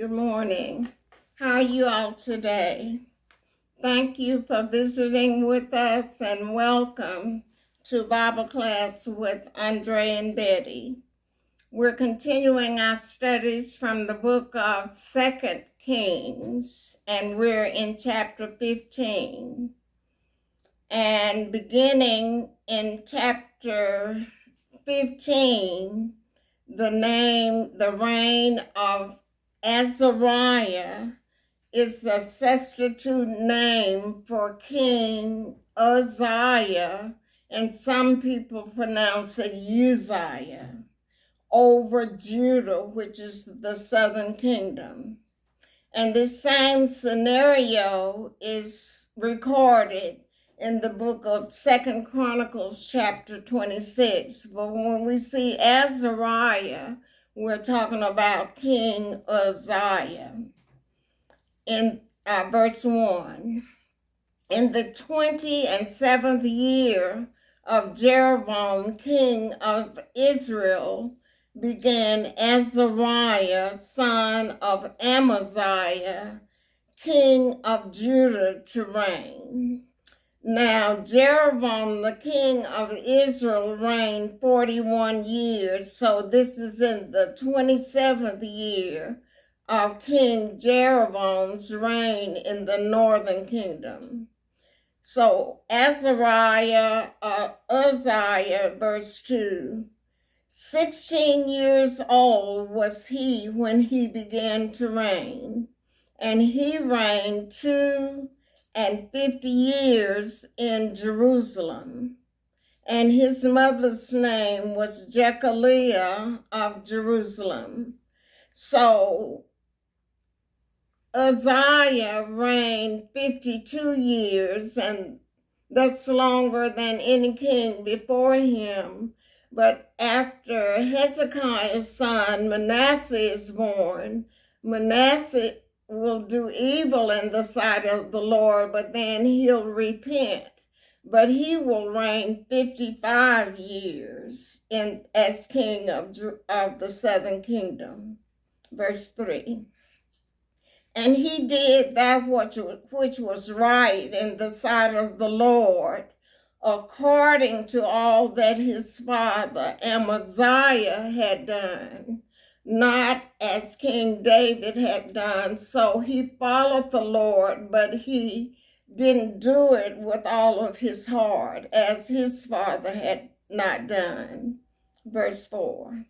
Good morning. How are you all today? Thank you for visiting with us and welcome to Bible class with Andre and Betty. We're continuing our studies from the book of 2 Kings, and we're in chapter 15. And beginning in chapter 15, the reign of Azariah is a substitute name for King Uzziah, and some people pronounce it Uzziah, over Judah, which is the southern kingdom. And the same scenario is recorded in the book of 2 Chronicles chapter 26. But when we see Azariah, we're talking about King Uzziah. In verse 1, in the 27th year of Jeroboam, king of Israel, began Azariah, son of Amaziah, king of Judah, to reign. Now Jeroboam, the king of Israel, reigned 41 years. So this is in the 27th year of King Jeroboam's reign in the northern kingdom. So Uzziah, verse 2, 16 years old was he when he began to reign, and he reigned 52 years in Jerusalem. And his mother's name was Jechaliah of Jerusalem. So Uzziah reigned 52 years, and that's longer than any king before him. But after Hezekiah's son Manasseh is born, Manasseh will do evil in the sight of the Lord, but then he'll repent. But he will reign 55 years as king of the southern kingdom. Verse 3. And he did that which was right in the sight of the Lord, according to all that his father Amaziah had done, not as King David had done. So he followed the Lord, but he didn't do it with all of his heart, as his father had not done. Verse 4.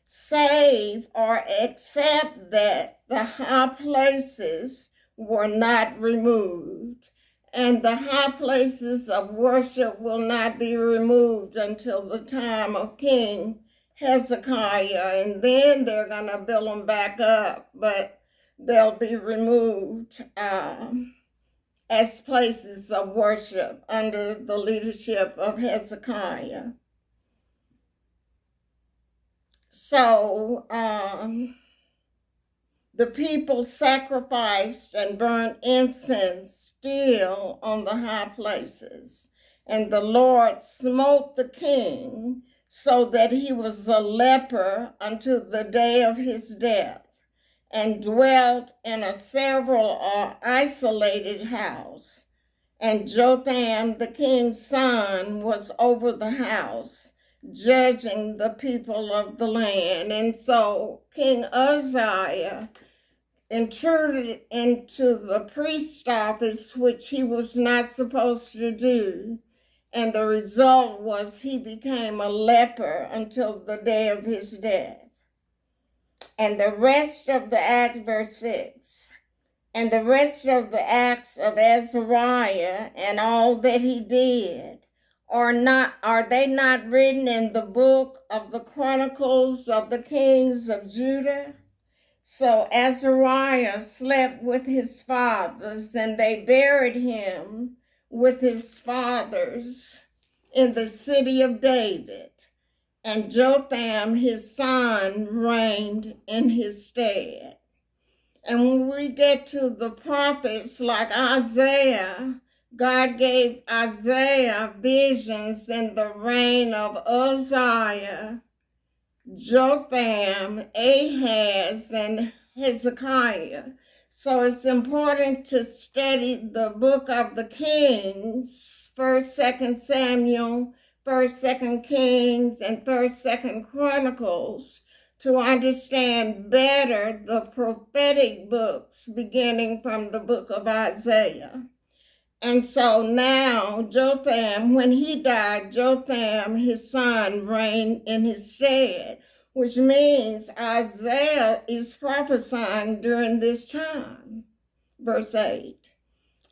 Save or except that the high places were not removed, and the high places of worship will not be removed until the time of King Hezekiah, and then they're going to build them back up, but they'll be removed as places of worship under the leadership of Hezekiah. So the people sacrificed and burnt incense still on the high places. And the Lord smote the king so that he was a leper unto the day of his death, and dwelt in a several or isolated house. And Jotham, the king's son, was over the house, judging the people of the land. And so King Uzziah intruded into the priest's office, which he was not supposed to do. And the result was he became a leper until the day of his death. And the rest of the act, verse 6, and the rest of the acts of Azariah and all that he did, are they not written in the book of the Chronicles of the Kings of Judah? So Azariah slept with his fathers, and they buried him with his fathers in the city of David. And Jotham, his son, reigned in his stead. And when we get to the prophets like Isaiah, God gave Isaiah visions in the reign of Uzziah, Jotham, Ahaz, and Hezekiah. So it's important to study the book of the Kings, 1st, 2nd Samuel, 1st, 2nd Kings, and 1st, 2nd Chronicles to understand better the prophetic books beginning from the book of Isaiah. And so now Jotham, when he died, Jotham, his son, reigned in his stead, which means Isaiah is prophesying during this time. Verse 8.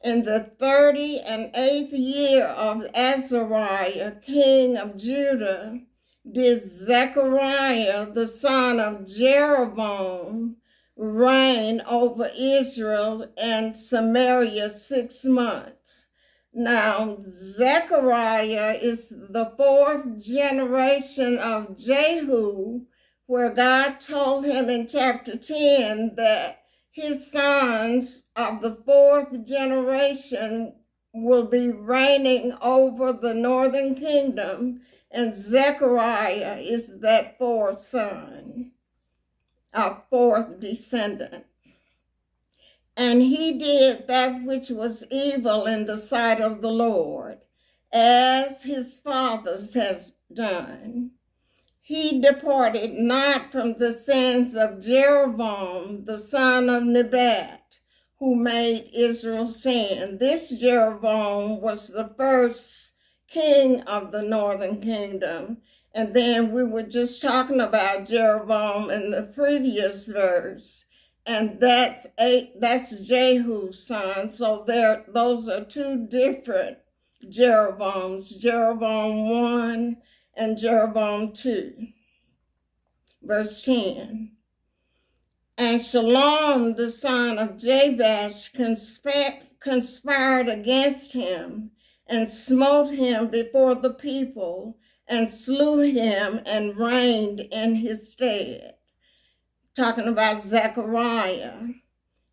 In the 38th year of Azariah, king of Judah, did Zechariah, the son of Jeroboam, reign over Israel and Samaria 6 months. Now, Zechariah is the 4th generation of Jehu, where God told him in chapter 10 that his sons of the 4th generation will be reigning over the northern kingdom, and Zechariah is that 4th son, our 4th descendant. And he did that which was evil in the sight of the Lord, as his fathers has done. He departed not from the sins of Jeroboam, the son of Nebat, who made Israel sin. This Jeroboam was the first king of the northern kingdom. And then we were just talking about Jeroboam in the previous verse. And that's Jehu's son. So those are 2 different Jeroboams, Jeroboam 1 and Jeroboam 2. Verse 10. And Shalom, the son of Jabesh, conspired against him and smote him before the people and slew him and reigned in his stead. Talking about Zechariah.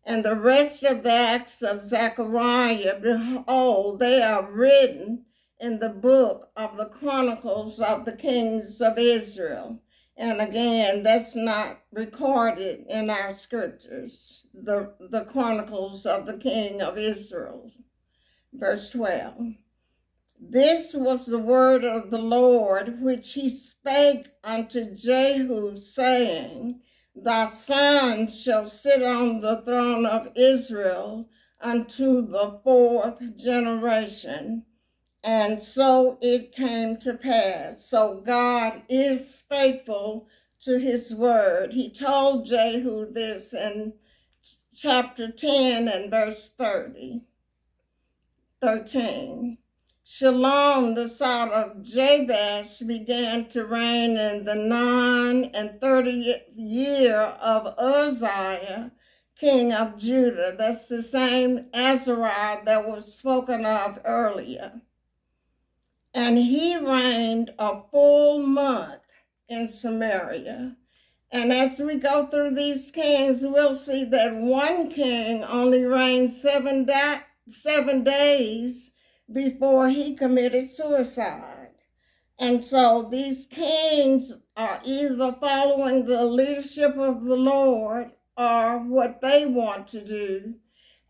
And the rest of the acts of Zechariah, behold, they are written in the book of the Chronicles of the Kings of Israel. And again, that's not recorded in our scriptures, the Chronicles of the King of Israel. Verse 12. This was the word of the Lord, which he spake unto Jehu, saying, Thy son shall sit on the throne of Israel unto the 4th generation. And so it came to pass. So God is faithful to his word. He told Jehu this in chapter 10 and verse 13. Shalom, the son of Jabesh, began to reign in the 39th year of Uzziah, king of Judah. That's the same Azariah that was spoken of earlier. And he reigned a full month in Samaria. And as we go through these kings, we'll see that one king only reigned 7 days before he committed suicide. And so these kings are either following the leadership of the Lord or what they want to do.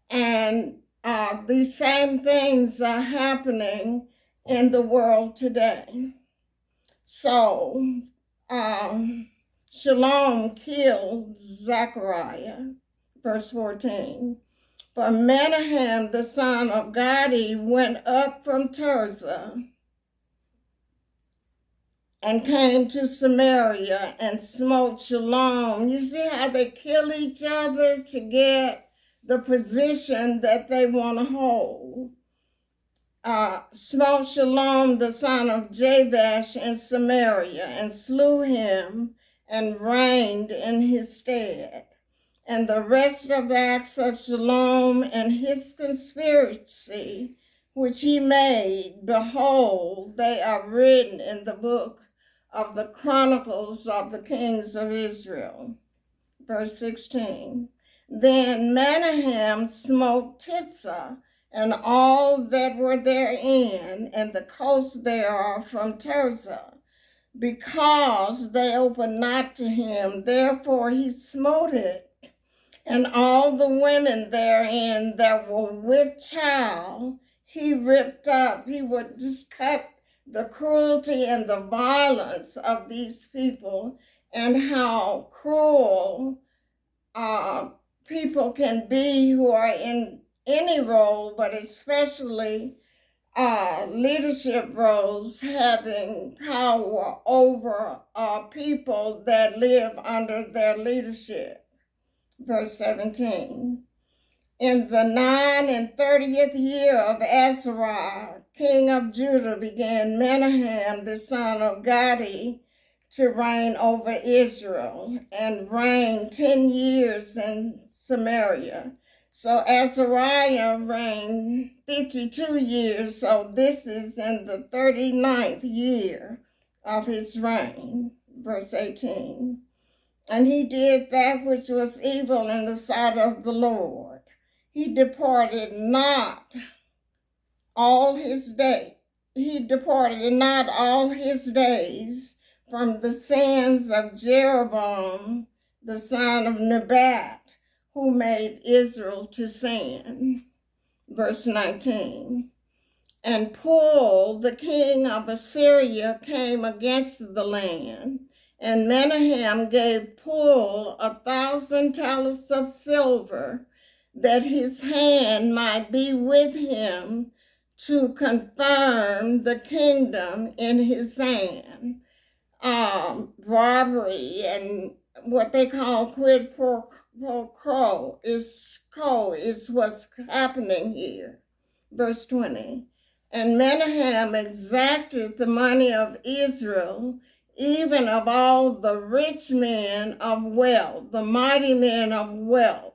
And these same things are happening in the world today. So, Shalom killed Zechariah, verse 14. For Menahem, the son of Gadi, went up from Tirzah and came to Samaria and smote Shalom. You see how they kill each other to get the position that they want to hold. Smote Shalom, the son of Jabesh, in Samaria, and slew him and reigned in his stead. And the rest of the acts of Shalom and his conspiracy, which he made, behold, they are written in the book of the Chronicles of the Kings of Israel. Verse 16. Then Menahem smote Tirzah, and all that were therein, and the coast thereof from Tirzah, because they opened not to him. Therefore he smote it, And all the women therein that were with child, he ripped up. He would just cut the cruelty and the violence of these people, and how cruel people can be who are in any role, but especially leadership roles, having power over people that live under their leadership. Verse 17. In the 39th year of Azariah, king of Judah, began Menahem, the son of Gadi, to reign over Israel, and reigned 10 years in Samaria. So Azariah reigned 52 years, so this is in the 39th year of his reign. Verse 18. And he did that which was evil in the sight of the Lord. He departed not all his days. He departed not all his days from the sins of Jeroboam, the son of Nebat, who made Israel to sin. Verse 19. And Pul, the king of Assyria, came against the land, and Menahem gave Pul 1,000 talents of silver, that his hand might be with him to confirm the kingdom in his hand. Robbery and what they call quid pro quo is what's happening here. Verse 20. And Menahem exacted the money of Israel, even of all the rich men of wealth, the mighty men of wealth,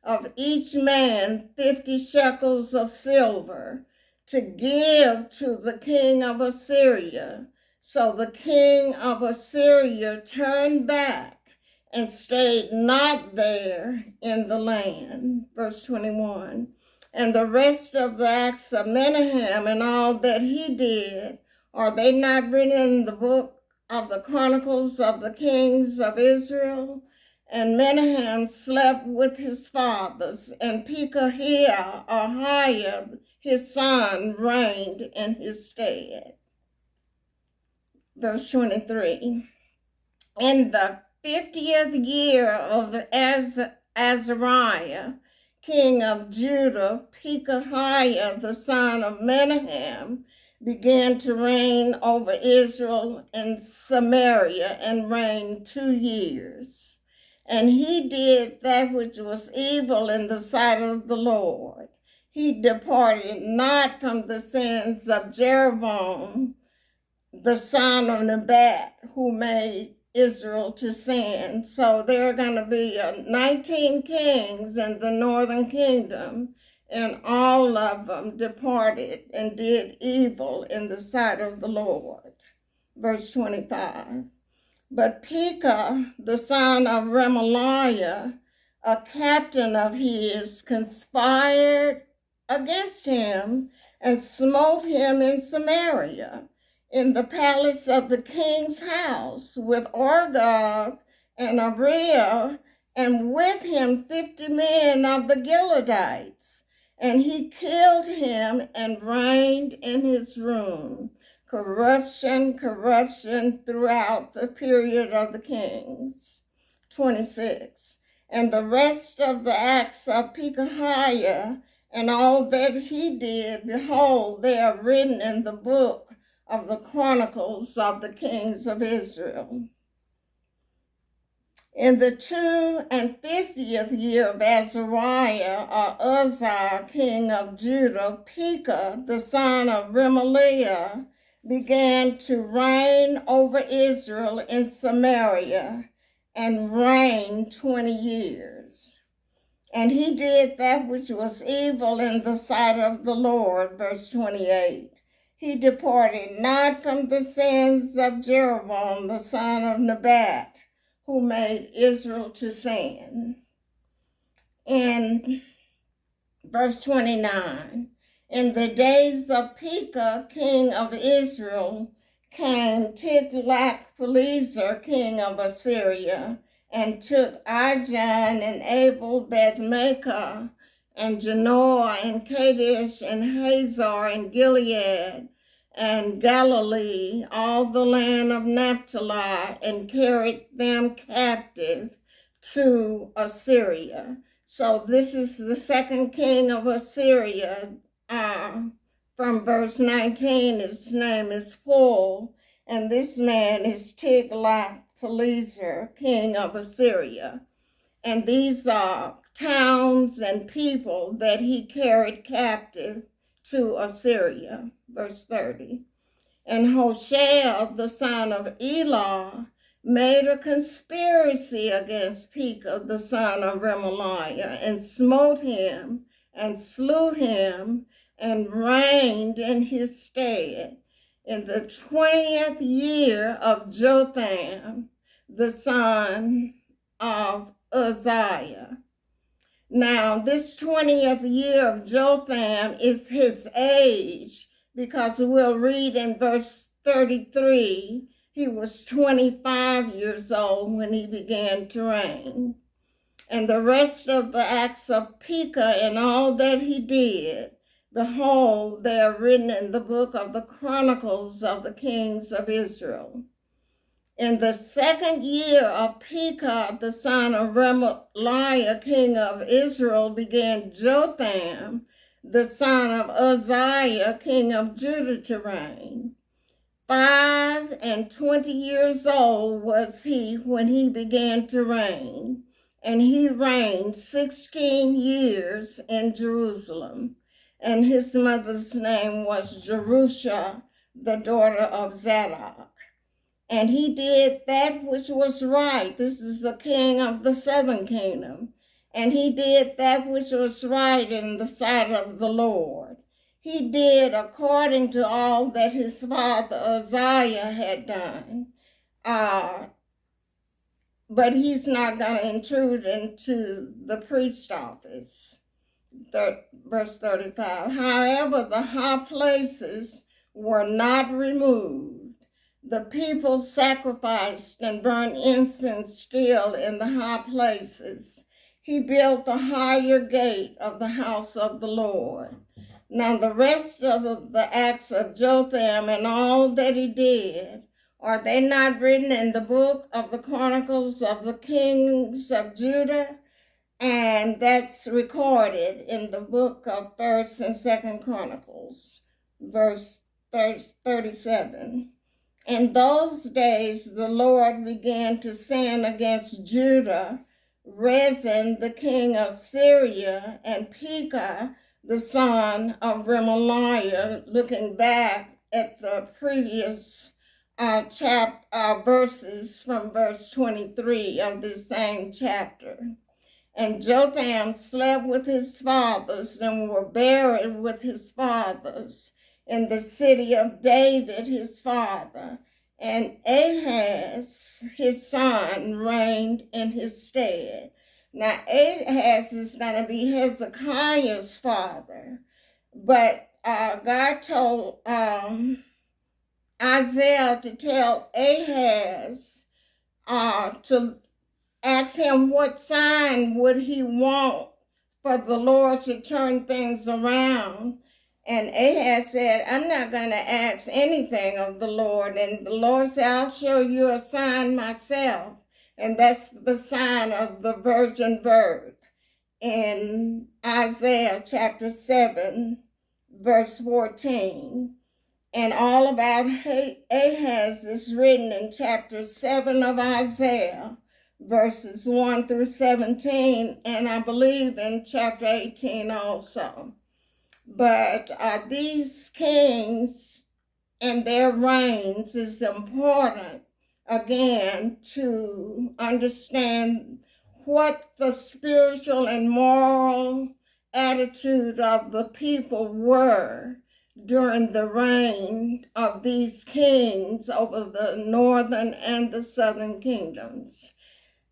of each man 50 shekels of silver, to give to the king of Assyria. So the king of Assyria turned back and stayed not there in the land. Verse 21. And the rest of the acts of Menahem and all that he did, are they not written in the book of the Chronicles of the Kings of Israel? And Menahem slept with his fathers, and Pekahiah, his son, reigned in his stead. Verse 23. In the 50th year of Azariah, king of Judah, Pekahiah, the son of Menahem, began to reign over Israel and Samaria, and reigned 2 years. And he did that which was evil in the sight of the Lord. He departed not from the sins of Jeroboam, the son of Nebat, who made Israel to sin. So there are going to be 19 kings in the northern kingdom, and all of them departed and did evil in the sight of the Lord. Verse 25. But Pekah, the son of Remaliah, a captain of his, conspired against him and smote him in Samaria, in the palace of the king's house, with Argob and Ariel, and with him 50 men of the Gileadites. And he killed him and reigned in his room. Corruption throughout the period of the kings. 26. And the rest of the acts of Pekahiah and all that he did, behold, they are written in the book of the Chronicles of the Kings of Israel. In the 52nd year of Azariah, or Uzziah, king of Judah, Pekah, the son of Remaliah, began to reign over Israel in Samaria, and reigned 20 years. And he did that which was evil in the sight of the Lord. Verse 28. He departed not from the sins of Jeroboam, the son of Nebat, who made Israel to sin. In verse 29, in the days of Pekah, king of Israel, came Tiglath-Pileser, king of Assyria, and took Ijon and Abel Bethmaachah and Genoa and Kadesh and Hazor and Gilead and Galilee, all the land of Naphtali, and carried them captive to Assyria. So this is the second king of Assyria. From verse 19, his name is Pul, and this man is Tiglath-Pileser, king of Assyria. And these are towns and people that he carried captive to Assyria. Verse 30. And Hoshea, the son of Elah, made a conspiracy against Pekah, the son of Remaliah, and smote him and slew him and reigned in his stead in the 20th year of Jotham, the son of Uzziah. Now, this 20th year of Jotham is his age, because we'll read in verse 33, he was 25 years old when he began to reign. And the rest of the acts of Pekah and all that he did, behold, they are written in the book of the Chronicles of the Kings of Israel. In the second year of Pekah, the son of Remaliah, king of Israel, began Jotham, the son of Uzziah, king of Judah, to reign. 25 years old was he when he began to reign, and he reigned 16 years in Jerusalem. And his mother's name was Jerusha, the daughter of Zadok. And he did that which was right. This is the king of the southern kingdom. And he did that which was right in the sight of the Lord. He did according to all that his father Uzziah had done. But he's not going to intrude into the priest office. Verse 35. However, the high places were not removed. The people sacrificed and burned incense still in the high places. He built the higher gate of the house of the Lord. Now the rest of the acts of Jotham and all that he did, are they not written in the book of the Chronicles of the Kings of Judah? And that's recorded in the book of 1st and 2nd Chronicles, verse 37. In those days, the Lord began to sin against Judah, Rezin, the king of Syria, and Pekah, the son of Remaliah, looking back at the previous verses from verse 23 of this same chapter. And Jotham slept with his fathers and were buried with his fathers in the city of David, his father, and Ahaz, his son, reigned in his stead. Now, Ahaz is going to be Hezekiah's father, but God told Isaiah to tell Ahaz to ask him what sign would he want for the Lord to turn things around. And Ahaz said, I'm not going to ask anything of the Lord. And the Lord said, I'll show you a sign myself. And that's the sign of the virgin birth in Isaiah chapter 7, verse 14. And all about Ahaz is written in chapter 7 of Isaiah, verses 1 through 17, and I believe in chapter 18 also. But these kings and their reigns is important, again, to understand what the spiritual and moral attitude of the people were during the reign of these kings over the northern and the southern kingdoms.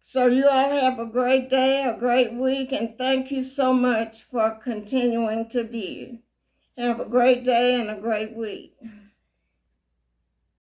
So you all have a great day, a great week, and thank you so much for continuing to be. Have a great day and a great week.